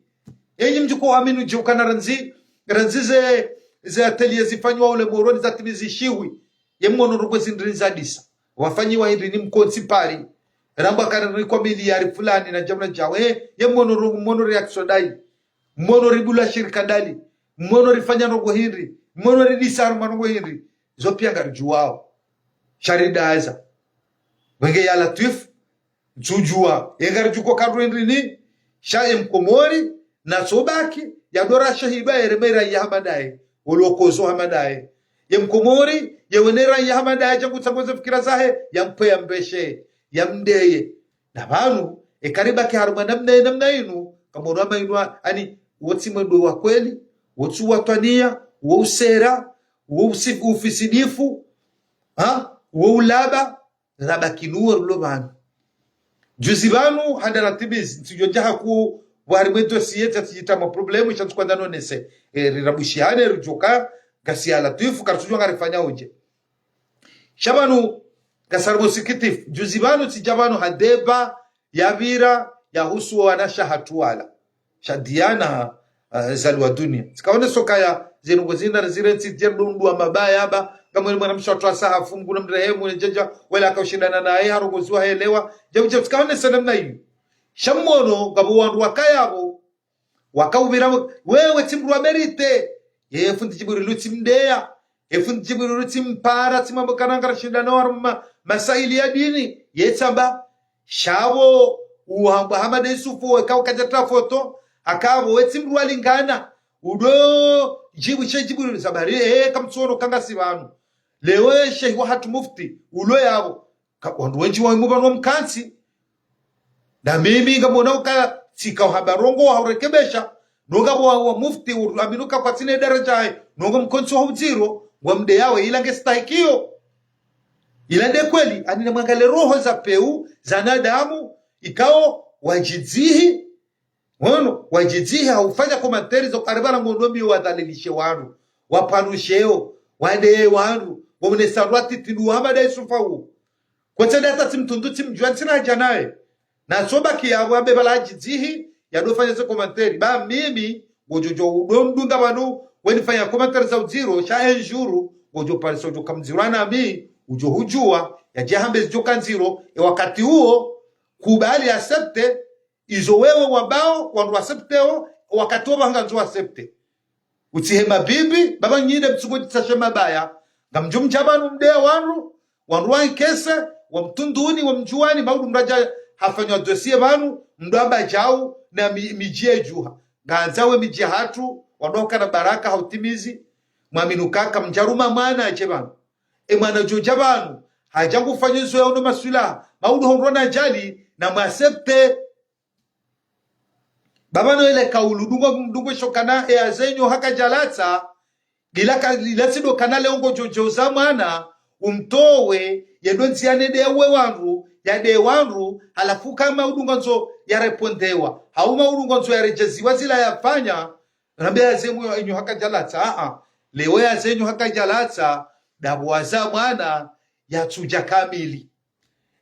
yenyi mjuko aminu jukana ranzize ze atelier zifanywa ule moroni za timizishiwi yemono rongozi ndrinzadisa wafanyiwa hindi ni mkonsi pari ramba kana kwa miliari fulani na jamna jawe yemono reaction dai mmono ribula shirika dali mmono rifanya nongo hindi mmono ridisar manongo hindi zopia ngarijuwao sharidaza wenge ya latif jujua yengarjuko kadru hindi ni shaye mkomori na sobaki ya dora shahiba eremera ya hamadae ulokozo hamadae ya mkomori ya wenera ya hamadae jangu tangoza fikira zahe ya mpe ya mbeshe ya mdeye na banu ekariba ki haruma namna inu kamorama inu ani wotsi mwendo wa kweli wotsu watwania wo usera wo ufisidifu wo ulaba raba kinuwa rulo banu juzi banu handa ratibiz ntijojaha ku wari mweto siyeta tijita ma problemu chantu kwa ndano nese rirabushihane rijoka gasi ya latifu kartujo ngarifanya uje shabanu kasarbo sikitif juzi banu tijabanu hadeba yabira ya husu wanasha hatuwala shadiana zalwa dunia sikaone sokaya zenungo zina zirensi jerdundu mabaya haba kama ni mwanamsha watu asaha fungu na mrehemu njenja wala akaushindana naye harongozwa helewa jabu sikaone sanamna hiyo shamono ngabo wandu wakayabo wakawubira wewe timru amerite yefundi jiburi lutimdeya yefundi jiburi lutimpara timambo kanangara shindana warma masaili ya dini yetsamba shabo uhamba hamada isufu wekao kajata foto akabo wetimru alingana udo jiburi sabari kamtsono kanga sibanu lewe sheikh wa hatu mufti ulo yabo wandu wenji wa mubano mkansi na mimi ngamona uka sika habarongo haurekebesha nongabo wa mufti aminuka kwa tine daraja nongo mkonso huziro wa mde yawe ilange stahikio ilande kweli anina mwangale roho za peu za nadamu ikao wajidzihi wajidzihi haufanya komentari za karibana ngondombi wadhalilishe wanu wapanusheo wade wanu wamnesarwati tidu hamada isufawu kwa tende hata timtundu timjuan tina janae na soba kiyabu abe bala jidzihi ya dofanya za komentari ba mimi gojojo udondunga banu weni fanya komentari za uziro sha enjuru gojo paliso jo kamzirana mi ujo hujua ya jahambe joka nziro wakati huo kubali accepte izo wewe wabao wandu accepteo wakati huo banga nzo accepte utihema bibi baba nyine mtsugo tsashema baya ngamjum jabanu mdea wandu wankese wa mtunduni wa mjuani maudu mraja hafanywa dosie banu mdamba jau na mijie juha ganzawe mijie hatu wadoka na baraka hautimizi mwaminukaka mjaruma mwana achebanu mwana joja banu hajangu fanyizo ya uno maswila maudu honrona jali na mwasepte babano ile kaulu dungo shokana azenyo haka jalata lilasido kanale ongo jojoza mwana umtowe yedonzi yanede we wanru yade wanru halafu kama udungonzo yarepondewa hauma udungonzo yarejeziwa zila yafanya nambia azenyo enyo haka jalata lewe azenyo haka jalata dabu waza mwana yatuja kamili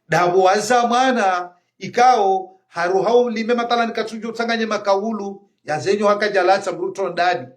dabu waza mwana ikao haruhau lime matala nikatujo utanganye makaulu ya zenyu haka jalata mruto ndani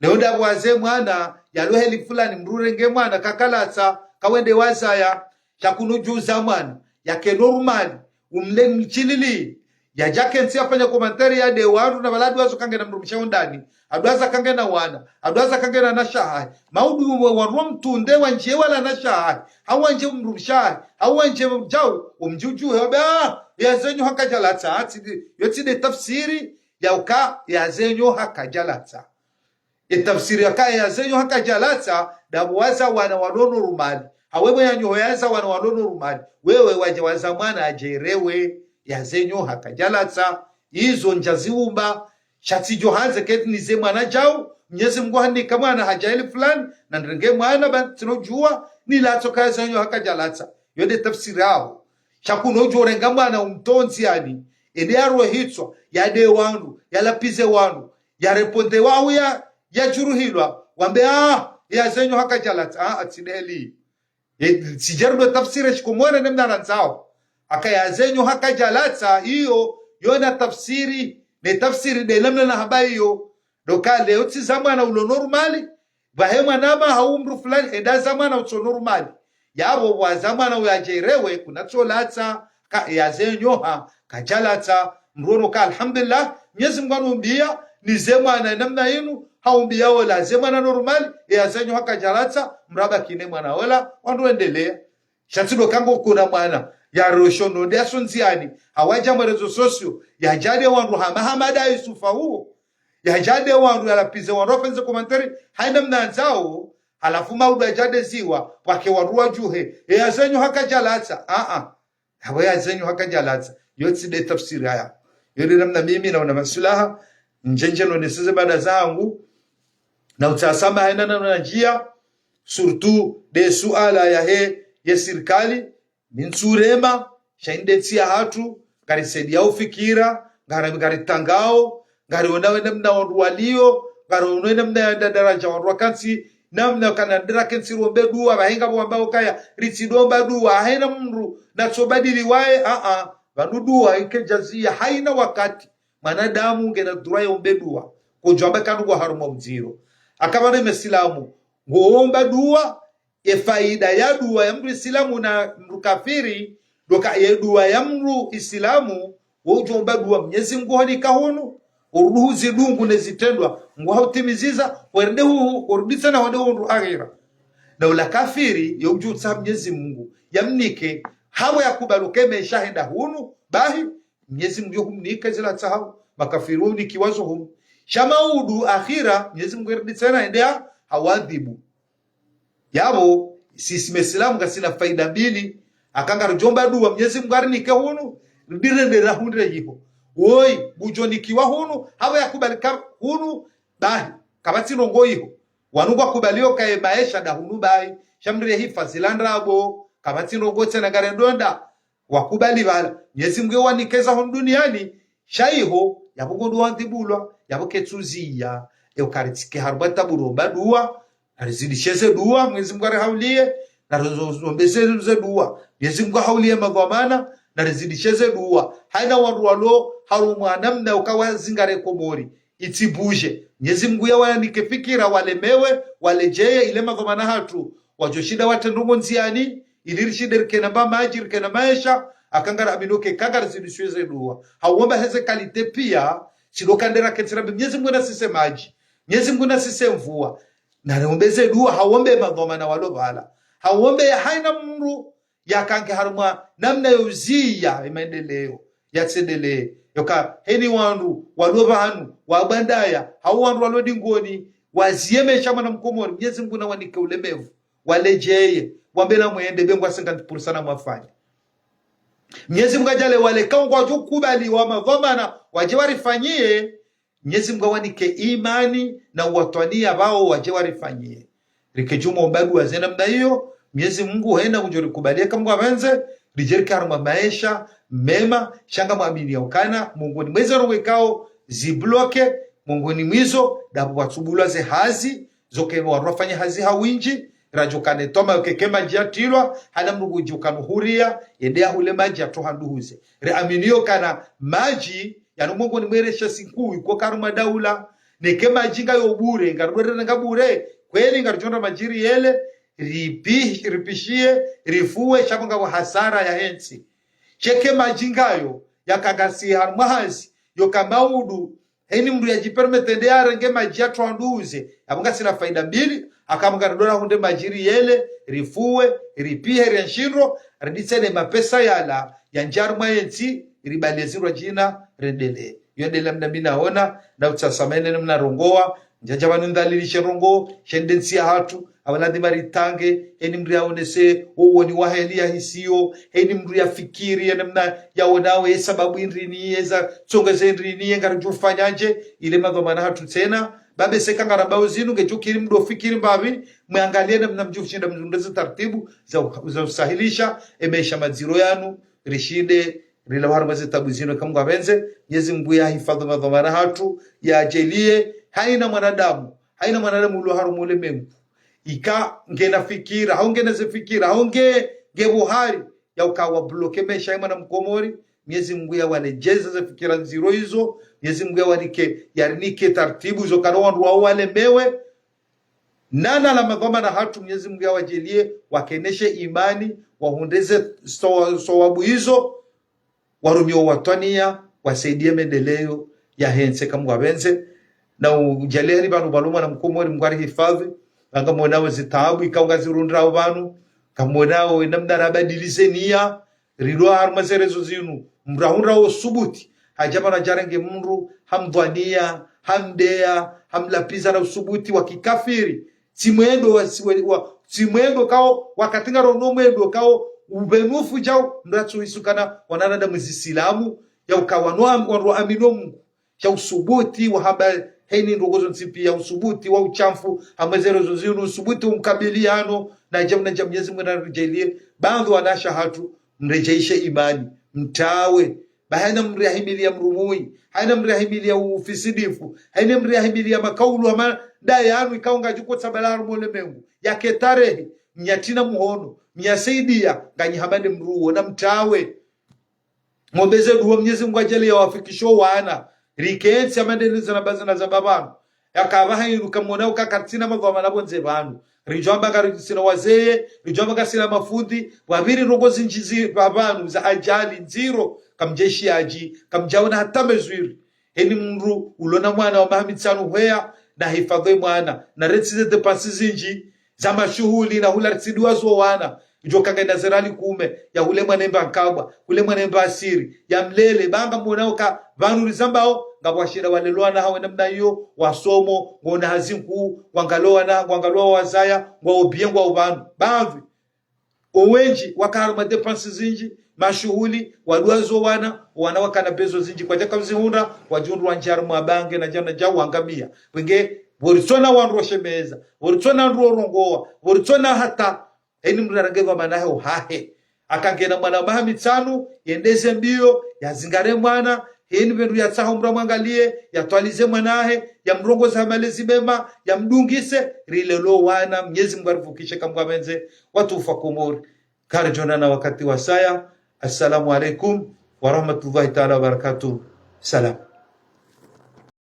leo dabu waze mwana yaloheli fulani mrurenge mwana kakalata kawende wazaya chakunujuza mwana yake normal umle mchilili ya jake nsi afanya komantari ya de waru na baladu wazo kange na mrumisha ndani adwaza kange na wana adwaza kange na nashahai maudu wa mtunde wanje wala nashahai hawanje mrumisha hawanje mjau umjuju haba ya zenyu haka jalata ati yotide tafsiri ya uka ya zenyu haka jalata tafsiri ya zenyu haka jalata dabuwaza wana wanono rumali hawewe yanyo yaza wana wanono rumali wewe waje waza mwana ajerewe ya zenyu haka jalata hizo njaziumba shatijo hanze keti nize mwana jau Mwenyezi Mungu handika mwana hajaili fulani na ndrenge mwana batinojua nilatoka ya zenyu haka jalata yode tafsiri hao shakuno jorenga mwana umtonzi yani ende arwe hitswa ya de wandu ya lapize wandu ya reponde wao ya juruhilwa wambe ya zenyu haka jalata atideli sijardo tafsiri shikomore nemna ranzao aka ya zenyu haka jalata hiyo yona tafsiri ne tafsiri de lamna na habai hiyo doka leo ti zamana ulo normali bahema nama haumru fulani enda zamana uto normali yabo wa zamana uyajerewe kuna tsolata ka ya zenyu haka jalata mrono ka alhamdulillah Mwenyezi Mungu anumbia ni zemana namna yenu haumbia wala zemana normali ya zenyu haka jalata mraba kine mwana wala wanduendelea shatido kango kuna mwana ya roshono ndia sunziani hawaja mwerezo sosio ya jade wandu hamada Yusufa huo ya jade wandu ya lapize wandu wafenze komantari haina mnanzao halafu maudu ya jade ziwa wake warua juhe ya zenyu haka jalata hawa ya zenyu haka jalata yotsi de tafsiri haya yori namna mimi na una masulaha njenje no nisize bada zangu na utasama haina na njia surtout de suala ya he ya serikali minsurema shaindetia hatu ngari sedia ufikira ngari tangao ngari onawe namna walio ngari onawe namna daraja wakati namna kana drakensi rombe dua bahenga ambao kaya ritidomba dua haina mru na tsobadili wae vanudua ikejazia haina wakati manadamu ngena duraye ombe dua kujamba kanu kwa harumo mziro akabane mesilamu ngoomba dua faida ya dua ya mru islamu na mru kafiri doka ya dua ya mru islamu wojomba dua Mwenyezi Mungu hanika hono uruhu zidungu nezitendwa ngo hautimiziza wende hu urudisa na wende hu agira na ula kafiri yojutsa Mwenyezi Mungu yamnike hawo yakubaluke meshahenda hunu bahi Mwenyezi Mungu yokumnika zila tsahabu makafiri woni kiwazo hum shamaudu akhira Mwenyezi Mungu yurdisa na endea hawadhibu yabo sisi mesilamu kasina faida mbili akanga rujomba dua Mwenyezi Mungu arinike hunu ndirendera hundre yiho woi bujonikiwa hunu hawa yakubalika hunu bahi kabati rongo yiho wanugwa kubalio kae maisha da hunu bahi shamdire hifa zilandrabo kabati rongo tena garendonda wakubali bala Mwenyezi Mungu wanikeza hunu duniani shaiho yabugodu wantibulwa yabuketuzia eukaritike harbata buromba dua arizidisheze dua Mwenyezi Mungu arihaulie na rozombeze dua Mwenyezi Mungu haulie magwamana na rizidisheze dua haina wandu walo harumwa namna ukawa zingare komori itibuje Mwenyezi Mungu yawanike fikira walemewe walejeye ile magwamana hatu wajoshida watendungo nziani ilirishide kena ba majir kena maisha akangara abinoke kagara zidisheze dua hauomba heze kalite pia chilokandera ketira Mwenyezi Mungu na sise maji Mwenyezi Mungu na sise mvua na reombeze dua hauombe magomana walo bala hauombe haina mru yakange harumwa namna yozia imaendeleo yatsedele yoka heni wandu walo banu wabandaya hau wandu walo dingoni waziemesha mwana mkomori Mwenyezi Mungu na wanike ulemevu walejeye wambela mwende bengwa 50% mwafanya Mwenyezi Mungu ajale wale kaungwa jukubali wa magomana waje warifanyie Mwenyezi Mungu wanike imani na watwania bao waje warifanyie rikejumo ombadu wazena mda hiyo Mwenyezi Mungu henda kujori kubalia kama wabanze rijerika haruma maisha mema shanga muamini ya ukana Mungu ni mweze rowekao zibloke Mungu ni mwizo dabu watubulwa ze hazi zoke warwafanya hazi hawinji rajokane toma keke maji atilwa hana mrugu jukanu huria yendea hule maji atoha nduhuze re aminio kana maji yanu mungu ni mweresha sinkui kwa karuma daula neke maji ngayo bure ngarudere ngabure kweli ngarujonda majiri yele ripishie rifue shakonga wa hasara ya hensi cheke maji ngayo yakagasi harmahazi yokamaudu heni mndu yajipermetende arenge maji atwanduze abunga sina faida mbili akamanga dola hunde majiri yele rifue ripihe renshiro reditsene mapesa yala ya njarma yensi ribalezirwa jina redele yodele mnamina hona na utsasamene mna rongoa njaja banu ndalilishe rongo shendensia hatu abaladi maritange eni mri yaonese uwoni wahelia hisio eni mri yafikiri namna yaonawe sababu indrini yeza tsongeze indrini yengarujufanyanje ile madhomana hatu tena babe seka ngarabao zinu ngejukiri mdo fikiri mbavi mwangalie namna mjufishinda mzundeze taratibu za usahilisha emesha madziro yanu rishide rila harma zitabu zinu kama ngabenze Mwenyezi Mungu ya hifadhi madhomana hatu ya ajelie haina mwanadamu ulo harumule mengu ika ngena fikira haungena zifikira haunge gebuhari ya ukawa bloke mesha imana mkomori Mwenyezi Mungu ya walejeza za fikira nziro hizo Mwenyezi Mungu ya walike yarinike taratibu hizo karowandu wa wale mewe nana la magoma na hatu Mwenyezi Mungu ya wajelie wakeneshe imani wahundeze sawabu hizo warumio watwania wasaidie mendeleo ya hense kama wabenze na ujalie ni banu baluma na mkomori mkwari hifadhi anga mwanao zitabu ikaunga zirundra banu kamwanao namna rabadilise nia rilwa harmaserezo zinu mrahunra usubuti hajaba na jarenge mru hamdwania hamdea hamlapiza na usubuti wa kikafiri simwendo kao wakatinga rono mwendo kao ubenufu jao mratsu isukana wanana mzisilamu ya ukawanwa wanro amino Mungu ya usubuti wa haba heni ndogozo nsipi ya usubuti wa uchamfu hamazero zozinu usubuti umkabiliano na jamna Mwenyezi Mungu anarejelie baadhi wanasha hatu mrejeishe imani mtawe bahana mrehimilia mrumui haina mrehimilia ufisidifu haina mrehimilia makaulu ama dayanu ikaunga juko sabalaru mole mengu yake tarehe mnyatina muhono mnyasaidia ganyi habande mruo na mtawe ngombeze duwa Mwenyezi Mungu ajalie wafikisho wana rikensi amandeliza na bazana za babanu yakaba hiruka mwana ukakatina magoma nabonze banu rijomba garisina wazeye rijomba gasina mafundi wabiri rogozi njizi babanu za ajali nziro kamjeshi aji kamjauna hata mezwiri eni mru ulona mwana wa Mohamed Sanu hwea na hifadhi mwana na retsize de pasizinji za mashuhuli na hula tsiduazo wana ijoka ngenda zerali kume ya hule mwanemba nkabwa hule mwanemba asiri ya mlele banga mwanao ka vanu rizambao ngabwashira walelwa na hawe namna hiyo wasomo ngona hazinku wangaloa wazaya ngwaobiengwa ubanu baadhi owenji wakaruma depense zinji mashuhuli waduazo wana wakana bezo zinji kwa jaka mzihunda wajundu wanjaru mabange na jana jau wangamia wenge boritsona wandu washemeza boritsona wandu rongoa boritsona hata eni mrarangeva manahe hahe akangena mwana Mohamed Sanu yendeze mbio yazingare mwana heni vendu ya tsaho mramwangalie yatwalize mwanahe ya mrongoza malezi mema ya mdungise rilelo wana Mwenyezi Mungu arifukishe kama benze watu ufakomori karjona na wakati wa saya. Assalamu alaikum wa rahmatullahi ta'ala wa barakatuh. Salam.